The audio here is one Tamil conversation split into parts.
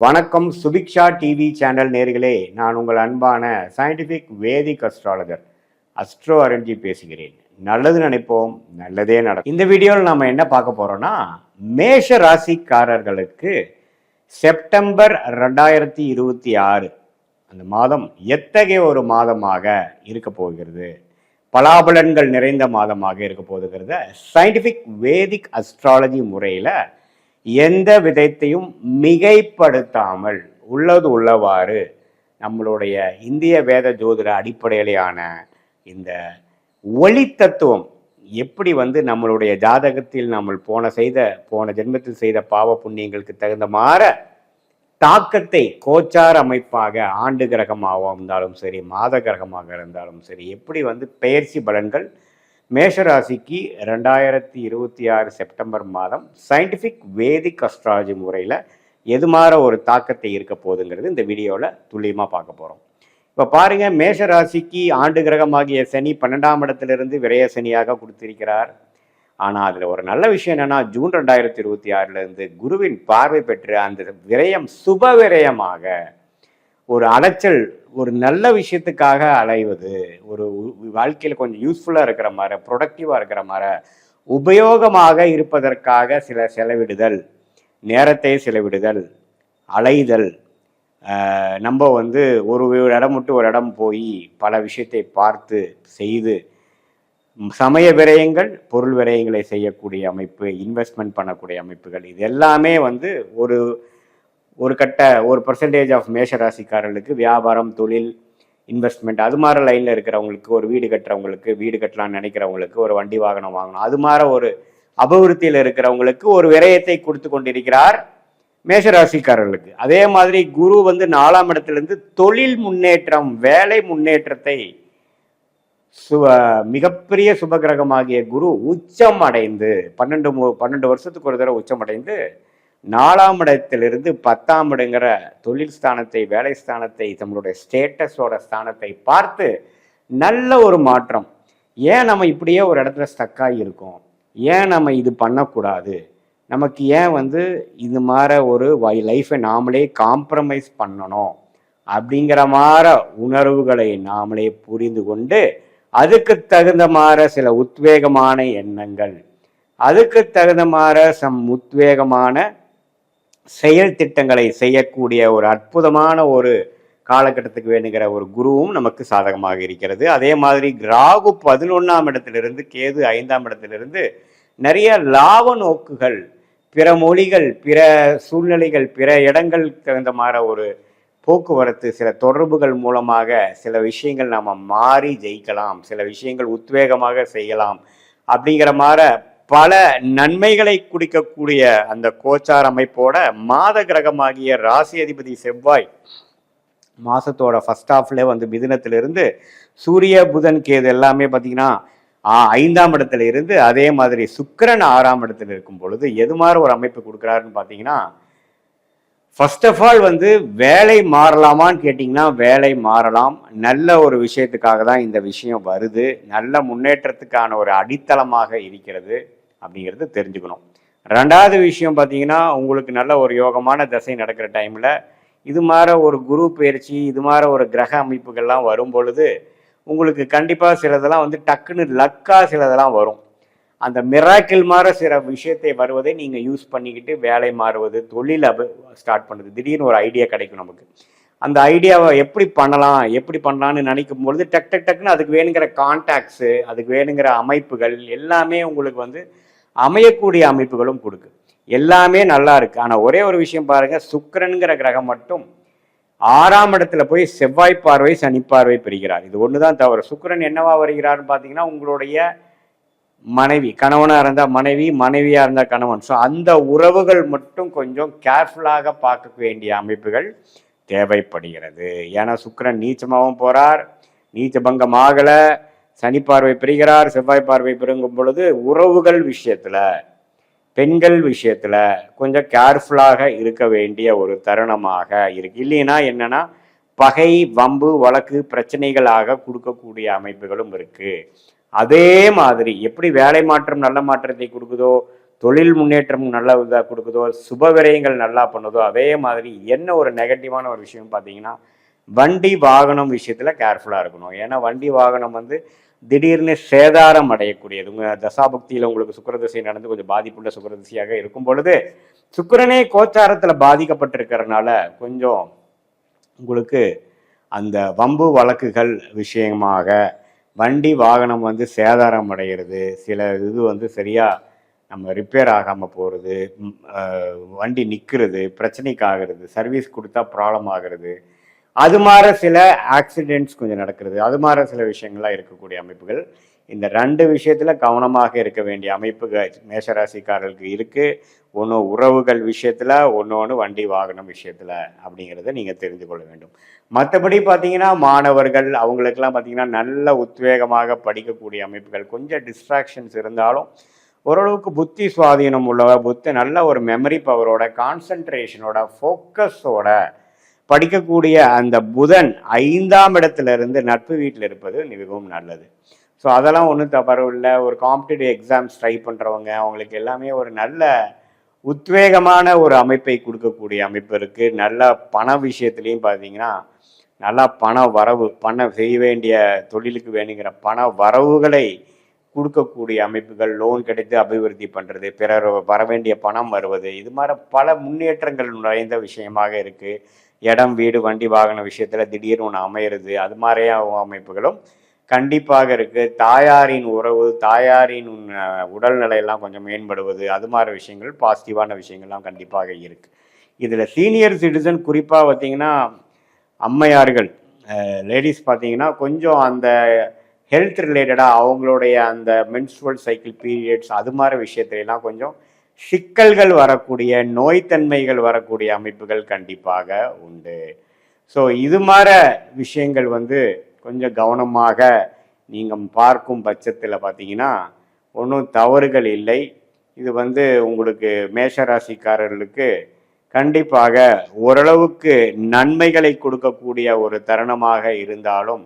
வணக்கம் சுபிக்ஷா டிவி சேனல் நேர்களே, நான் உங்கள் அன்பான சயின்டிஃபிக் வேதிக் அஸ்ட்ராலஜர் அஸ்ட்ரோ அரண்ஜி பேசுகிறேன். நல்லது நினைப்போம், நல்லதே நடக்கும். இந்த வீடியோவில் நம்ம என்ன பார்க்க போறோம்னா, மேஷ ராசிக்காரர்களுக்கு செப்டம்பர் 2026 அந்த மாதம் எத்தகைய ஒரு மாதமாக இருக்க போகிறது, பலாபலன்கள் நிறைந்த மாதமாக இருக்க போகிறத சயின்டிஃபிக் வேதிக் அஸ்ட்ராலஜி முறையில் எந்த விதத்தையும் மிகைப்படுத்தாமல் உள்ளது உள்ளவாறு நம்மளுடைய இந்திய வேத ஜோதிட அடிப்படையிலான இந்த ஒளி தத்துவம் எப்படி நம்மளுடைய ஜாதகத்தில் நம்ம போன ஜென்மத்தில் செய்த பாவ புண்ணியங்களுக்கு தகுந்த மாற தாக்கத்தை கோச்சார அமைப்பாக ஆண்டு கிரகமாக இருந்தாலும் சரி, மாத கிரகமாக இருந்தாலும் சரி, எப்படி பெயர்ச்சி பலன்கள் மேஷராசிக்கு 2026 செப்டம்பர் மாதம் சயின்டிஃபிக் வேதிக் அஸ்ட்ராலஜி முறையில் எது மாதிரி ஒரு தாக்கத்தை இருக்க போகுதுங்கிறது இந்த வீடியோவில் துல்லியமாக பார்க்க போகிறோம். இப்போ பாருங்கள், மேஷராசிக்கு ஆண்டு கிரகமாகிய சனி 12ஆம் இடத்திலிருந்து விரய சனியாக கொடுத்திருக்கிறார். ஆனால் அதில் ஒரு நல்ல விஷயம் என்னென்னா, ஜூன் 2026 குருவின் பார்வை பெற்று அந்த விரயம் சுப விரயமாக ஒரு அலைச்சல், ஒரு நல்ல விஷயத்துக்காக அலைவது, ஒரு வாழ்க்கையில் கொஞ்சம் யூஸ்ஃபுல்லாக இருக்கிற மாதிரி, ப்ரொடக்டிவாக இருக்கிற மாதிரி, உபயோகமாக இருப்பதற்காக சில செலவிடுதல், நேரத்தை செலவிடுதல், அலைதல், நம்ம ஒரு இடம் விட்டு ஒரு இடம் போய் பல விஷயத்தை பார்த்து செய்து சமய விரயங்கள், பொருள் விரயங்களை செய்யக்கூடிய அமைப்பு, இன்வெஸ்ட்மெண்ட் பண்ணக்கூடிய அமைப்புகள், இது எல்லாமே ஒரு பர்சன்டேஜ் ஆஃப் மேஷராசிக்காரர்களுக்கு வியாபாரம், தொழில், இன்வெஸ்ட்மெண்ட் அது மாதிரி லைனில் இருக்கிறவங்களுக்கு, ஒரு வீடு கட்டுறவங்களுக்கு, வீடு கட்டலாம்னு நினைக்கிறவங்களுக்கு, ஒரு வண்டி வாகனம் வாங்கணும், அது மாதிரி ஒரு அபிவிருத்தியில் இருக்கிறவங்களுக்கு ஒரு விரயத்தை கொடுத்து கொண்டிருக்கிறார் மேஷராசிக்காரர்களுக்கு. அதே மாதிரி குரு 4ஆம் இடத்திலிருந்து தொழில் முன்னேற்றம், வேலை முன்னேற்றத்தை மிகப்பெரிய சுபகிரகமாகிய குரு உச்சம் அடைந்து 12 வருஷத்துக்கு ஒரு தடவை உச்சம் அடைந்து 4ஆம் இடத்திலிருந்து 10ஆம் இடங்கிற தொழில் ஸ்தானத்தை, வேலை ஸ்தானத்தை, நம்மளுடைய ஸ்டேட்டஸோட ஸ்தானத்தை பார்த்து நல்ல ஒரு மாற்றம். ஏன் நம்ம இப்படியே ஒரு இடத்துல ஸ்டக்காகி இருக்கோம், ஏன் நம்ம இது பண்ணக்கூடாது, நமக்கு ஏன் இது மாதிரி ஒரு லைஃப்பை நாமளே காம்ப்ரமைஸ் பண்ணணும் அப்படிங்கிற மாதிரி உணர்வுகளை நாமளே புரிந்து கொண்டு அதுக்கு தகுந்த மாதிரி சில உத்வேகமான எண்ணங்கள், அதுக்கு தகுந்த மாதிரி உத்வேகமான செயல் திட்டங்களை செய்யக்கூடிய ஒரு அற்புதமான ஒரு காலகட்டத்துக்கு வேணுங்கிற ஒரு குருவும் நமக்கு சாதகமாக இருக்கிறது. அதே மாதிரி ராகு 11ஆம் இடத்திலிருந்து, கேது 5ஆம் இடத்திலிருந்து நிறைய லாப நோக்குகள், பிற மொழிகள், பிற சூழ்நிலைகள், பிற இடங்கள் தகுந்த மாதிரி ஒரு போக்குவரத்து, சில தொடர்புகள் மூலமாக சில விஷயங்கள் நாம் மாறி ஜெயிக்கலாம், சில விஷயங்கள் உத்வேகமாக செய்யலாம் அப்படிங்கிற மாதிரி பல நன்மைகளை குடிக்கக்கூடிய அந்த கோச்சார் அமைப்போட மாத கிரகமாகிய ராசி அதிபதி செவ்வாய் மாசத்தோட ஃபர்ஸ்ட் ஹாஃப்ல மிதுனத்திலிருந்து சூரிய, புதன், கேது எல்லாமே பார்த்தீங்கன்னா 5ஆம் இடத்துல இருந்து, அதே மாதிரி சுக்கிரன் 6ஆம் இடத்துல இருக்கும் பொழுது எது மாதிரி ஒரு அமைப்பு கொடுக்குறாருன்னு பார்த்தீங்கன்னா, ஃபர்ஸ்ட் ஆஃப் ஆல் வேலை மாறலாமான்னு கேட்டிங்கன்னா வேலை மாறலாம். நல்ல ஒரு விஷயத்துக்காக தான் இந்த விஷயம் வருது, நல்ல முன்னேற்றத்துக்கான ஒரு அடித்தளமாக இருக்கிறது அப்படிங்கிறது தெரிஞ்சுக்கணும். 2வது விஷயம் பார்த்தீங்கன்னா, உங்களுக்கு நல்ல ஒரு யோகமான தசை நடக்கிற டைமில் இது மாதிரி ஒரு குரு பயிற்சி, இது மாதிரி ஒரு கிரக அமைப்புகள்லாம் வரும் பொழுது உங்களுக்கு கண்டிப்பாக சிலதெல்லாம் டக்குன்னு லக்காக சிலதெல்லாம் வரும். அந்த மிராக்கிள் மாதிரி சில விஷயத்தை வருவதை நீங்கள் யூஸ் பண்ணிக்கிட்டு வேலை மாறுவது, தொழில் ஸ்டார்ட் பண்ணுறது, திடீர்னு ஒரு ஐடியா கிடைக்கும் நமக்கு. அந்த ஐடியாவை எப்படி பண்ணலான்னு நினைக்கும் பொழுது டக்குன்னு அதுக்கு வேணுங்கிற கான்டாக்ட்ஸு, அதுக்கு வேணுங்கிற அமைப்புகள் எல்லாமே உங்களுக்கு அமையக்கூடிய அமைப்புகளும் கொடுக்கு. எல்லாமே நல்லா இருக்கு. ஆனால் ஒரே ஒரு விஷயம் பாருங்க, சுக்கிரன்கிற கிரகம் மட்டும் 6ஆம் இடத்துல போய் செவ்வாய் பார்வை, சனி பார்வை பெறுகிறார். இது ஒண்ணுதான் தவறு. சுக்கிரன் என்னவா வருகிறார்னு பார்த்தீங்கன்னா, உங்களுடைய மனைவி, கணவனா இருந்தா மனைவி, மனைவியா இருந்தா கணவன். ஸோ அந்த உறவுகள் மட்டும் கொஞ்சம் கேர்ஃபுல்லாக பார்க்க வேண்டிய அமைப்புகள் தேவைப்படுகிறது. ஏன்னா சுக்கிரன் நீச்சமாகவும் போறார், நீச்ச பங்கம் ஆகலை, சனி பார்வை பெறுகிறார், செவ்வாய் பார்வை பெருங்கும் பொழுது உறவுகள் விஷயத்துல, பெண்கள் விஷயத்துல கொஞ்சம் கேர்ஃபுல்லாக இருக்க வேண்டிய ஒரு தருணமாக இருக்கு. இல்லைன்னா என்னன்னா பகை, வம்பு, வழக்கு, பிரச்சனைகளாக கொடுக்கக்கூடிய அமைப்புகளும் இருக்கு. அதே மாதிரி எப்படி வேலை மாற்றம் நல்ல மாற்றத்தை கொடுக்குதோ, தொழில் முன்னேற்றம் நல்லா இதாக கொடுக்குதோ, சுப விரயங்கள் நல்லா பண்ணுதோ, அதே மாதிரி என்ன ஒரு நெகட்டிவான ஒரு விஷயம் பார்த்தீங்கன்னா, வண்டி வாகனம் விஷயத்தில் கேர்ஃபுல்லாக இருக்கணும். ஏன்னா வண்டி வாகனம் வந்து திடீர்னு சேதாரம் அடையக்கூடியது. உங்கள் தசாபக்தியில் உங்களுக்கு சுக்கிரதிசை நடந்து கொஞ்சம் பாதிப்புள்ள சுக்கிரதிசையாக இருக்கும் பொழுது, சுக்கிரனே கோச்சாரத்தில் பாதிக்கப்பட்டிருக்கிறதுனால கொஞ்சம் உங்களுக்கு அந்த வம்பு வழக்குகள் விஷயமாக வண்டி வாகனம் வந்து சேதாரம் அடைகிறது, சில இது வந்து சரியாக நம்ம ரிப்பேர் ஆகாமல் போகிறது, வண்டி நிற்கிறது, பிரச்சனைக்கு ஆகிறது, சர்வீஸ் கொடுத்தா ப்ராப்ளம் ஆகிறது, அது மாதிரி சில ஆக்சிடென்ட்ஸ் கொஞ்சம் நடக்கிறது, அது மாதிரி சில விஷயங்கள்லாம் இருக்கக்கூடிய அமைப்புகள். இந்த 2 விஷயத்தில் கவனமாக இருக்க வேண்டிய அமைப்புகள் மேஷராசிக்காரர்களுக்கு இருக்குது. ஒன்று உறவுகள் விஷயத்தில், ஒன்று வண்டி வாகனம் விஷயத்தில் அப்படிங்கிறத நீங்கள் தெரிந்து கொள்ள வேண்டும். மற்றபடி பார்த்தீங்கன்னா மாணவர்கள் அவங்களுக்கெல்லாம் பார்த்தீங்கன்னா நல்ல உத்வேகமாக படிக்கக்கூடிய அமைப்புகள். கொஞ்சம் டிஸ்ட்ராக்ஷன்ஸ் இருந்தாலும் ஓரளவுக்கு புத்தி சுவாதீனம் உள்ளவ, நல்ல ஒரு மெமரி பவரோட, கான்சன்ட்ரேஷனோட, ஃபோக்கஸோட படிக்கக்கூடிய அந்த புதன் 5ஆம் இடத்துல இருந்து நட்பு வீட்டில் இருப்பது மிகவும் நல்லது. ஸோ அதெல்லாம் ஒன்றும் தவறு இல்லை. ஒரு காம்படிட்டிவ் எக்ஸாம்ஸ் ட்ரை பண்ணுறவங்க அவங்களுக்கு எல்லாமே ஒரு நல்ல உத்வேகமான ஒரு அமைப்பை கொடுக்கக்கூடிய அமைப்பு இருக்குது. நல்ல பண விஷயத்துலேயும் பார்த்தீங்கன்னா நல்லா பண வரவு, செய்ய வேண்டிய தொழிலுக்கு வேணுங்கிற பண வரவுகளை கொடுக்கக்கூடிய அமைப்புகள், லோன் கிடைத்து அபிவிருத்தி பண்ணுறது, பிறர் வர வேண்டிய பணம் வருவது, இது மாதிரி பல முன்னேற்றங்கள் நிறைந்த விஷயமாக இருக்குது. இடம், வீடு, வண்டி வாகன விஷயத்தில் திடீர்னு ஒன்று அமையிறது, அது மாதிரியான அமைப்புகளும் கண்டிப்பாக இருக்குது. தாயாரின் உறவு, தாயாரின் உடல்நிலையெல்லாம் கொஞ்சம் மேம்படுவது, அது மாதிரி விஷயங்கள் பாசிட்டிவான விஷயங்கள்லாம் கண்டிப்பாக இருக்குது. இதில் சீனியர் சிட்டிசன் குறிப்பாக பார்த்தீங்கன்னா அம்மையார்கள், லேடிஸ் பார்த்தீங்கன்னா கொஞ்சம் அந்த ஹெல்த் ரிலேட்டடாக அவங்களுடைய அந்த மென்ஸ்ட்ருவல் சைக்கிள் பீரியட்ஸ் அது மாதிரி விஷயத்துலாம் கொஞ்சம் சிக்கல்கள் வரக்கூடிய, நோய்த்தன்மைகள் வரக்கூடிய அமைப்புகள் கண்டிப்பாக உண்டு. ஸோ இது மாதிரி விஷயங்கள் வந்து கொஞ்சம் கவனமாக நீங்கள் பார்க்கும் பட்சத்தில் பார்த்தீங்கன்னா ஒன்றும் தவறுகள் இல்லை. இது வந்து உங்களுக்கு மேஷராசிக்காரர்களுக்கு கண்டிப்பாக ஓரளவுக்கு நன்மைகளை கொடுக்கக்கூடிய ஒரு தருணமாக இருந்தாலும்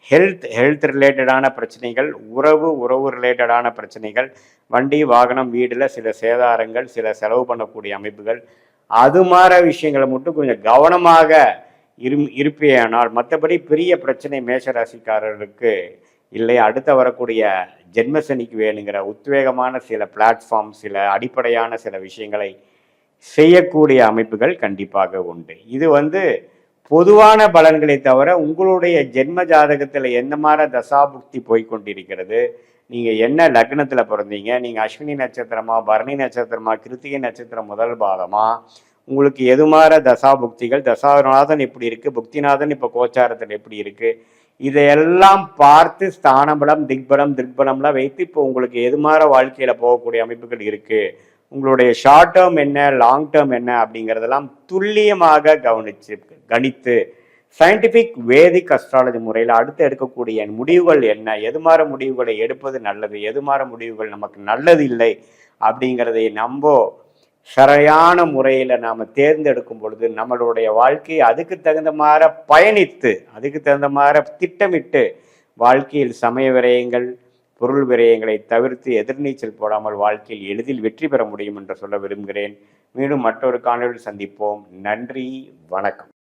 ஹெல்த் ரிலேட்டடான பிரச்சனைகள், உறவு ரிலேட்டடான பிரச்சனைகள், வண்டி வாகனம் வீடில் சில சேதாரங்கள், சில செலவு பண்ணக்கூடிய அமைப்புகள், அது மாதிரி விஷயங்களை மட்டும் கொஞ்சம் கவனமாக இருப்பேயானால் மற்றபடி பெரிய பிரச்சனை மேஷராசிக்காரர்களுக்கு இல்லை. அடுத்த வரக்கூடிய ஜென்மசனிக்கு வேணுங்கிற உத்வேகமான சில பிளாட்ஃபார்ம், சில அடிப்படையான சில விஷயங்களை செய்யக்கூடிய அமைப்புகள் கண்டிப்பாக உண்டு. இது வந்து பொதுவான பலன்களை தவிர உங்களுடைய ஜென்ம ஜாதகத்தில் எந்த மாதிரி தசாபுக்தி போய்கொண்டிருக்கிறது, நீங்கள் என்ன லக்னத்தில் பிறந்தீங்க, நீங்கள் அஸ்வினி நட்சத்திரமா, பரணி நட்சத்திரமா, கிருத்திகை நட்சத்திரம் முதல் பாதமா, உங்களுக்கு எது மாதிரி தசாபுக்திகள், தசாநாதன் எப்படி இருக்குது, புக்திநாதன் இப்போ கோச்சாரத்தில் எப்படி இருக்குது, இதையெல்லாம் பார்த்து ஸ்தானபலம், திக்பலம்லாம் வைத்து இப்போ உங்களுக்கு எது மாதிரி வாழ்க்கையில் போகக்கூடிய அமைப்புகள் இருக்குது, உங்களுடைய ஷார்ட் டேர்ம் என்ன, லாங் டேர்ம் என்ன அப்படிங்கிறதெல்லாம் துல்லியமாக கணித்து சயின்டிஃபிக் வேதிக் அஸ்ட்ராலஜி முறையில் அடுத்து எடுக்கக்கூடிய முடிவுகள் என்ன, எது மாதிரி முடிவுகளை எடுப்பது நல்லது, எது மாதிரி முடிவுகள் நமக்கு நல்லது இல்லை அப்படிங்கிறதை நம்ம சரியான முறையில் நாம் தேர்ந்தெடுக்கும் பொழுது நம்மளுடைய வாழ்க்கையை அதுக்கு தகுந்த மாதிரி பயணித்து, அதுக்கு தகுந்த மாதிரி திட்டமிட்டு வாழ்க்கையில் சமய விரயங்கள், பொருள் விரயங்களை தவிர்த்து எதிர்நீச்சல் போடாமல் வாழ்க்கையில் எளிதில் வெற்றி பெற முடியும் என்று சொல்ல விரும்புகிறேன். மீண்டும் மற்றொரு காணொலியில் சந்திப்போம். நன்றி, வணக்கம்.